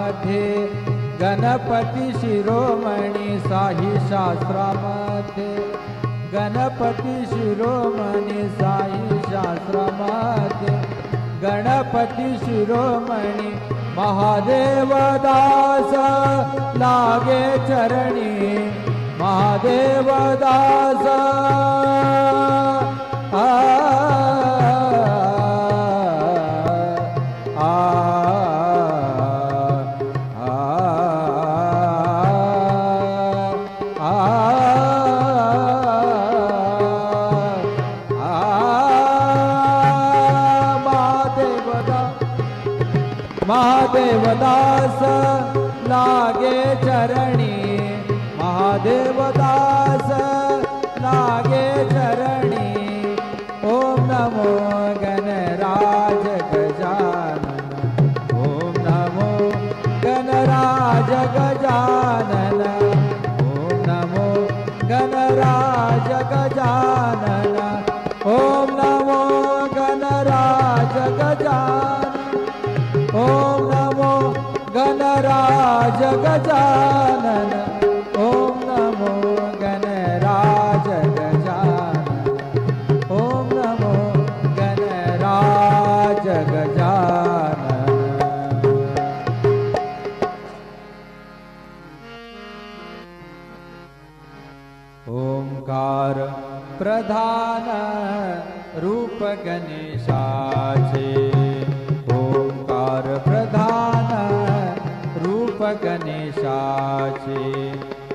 शास्त्रामध्ये गणपती शिरोमणी साई शास्त्रामध्ये गणपती शिरोमणी साई शास्त्रामध्ये गणपती शिरोमणी महादेव दास लागे चरणी महादेव दास महादेव दास लागे चरणी महादेव दास लागे चरणी ओम नमो गणराज गजानन ओम नमो गणराज गजानन ओम नमो गणराज गजानन ओम नमो गणराज गजानन ओम नमो गणराज गजानन ओम नमो गणराज गजानन ओम नमो गणराज गजानन। ओंकार प्रधान रूप गणेशाचे ओंकार प्रधान रूप गणेशाचे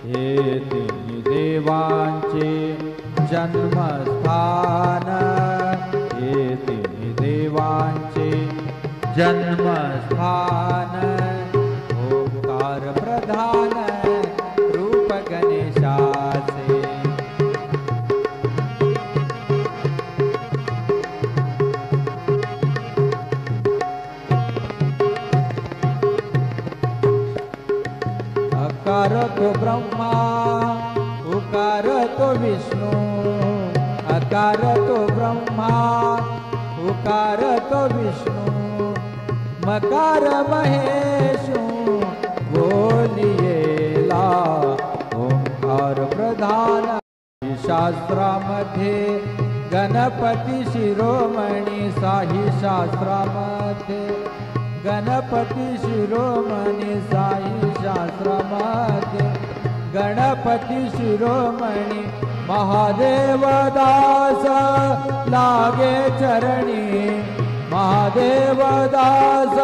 हे तिन्ही देवांचे जन्मस्थान हे तिन्ही देवांचे जन्मस्थान ओंकार प्रधान रूप गणेशाचे अकार तो ब्रह्मा उकार तो विष्णु अकार तो ब्रह्मा उकार तो विष्णु मकार महेशु बोलियेला ओंकार प्रधान शास्त्रामध्ये गणपती शिरोमणी साई शास्त्रामध्ये गणपती शिरोमणी साई शास्त्रामध्ये गणपती शिरोमणी महादेव दास लागे चरणी महादेव दास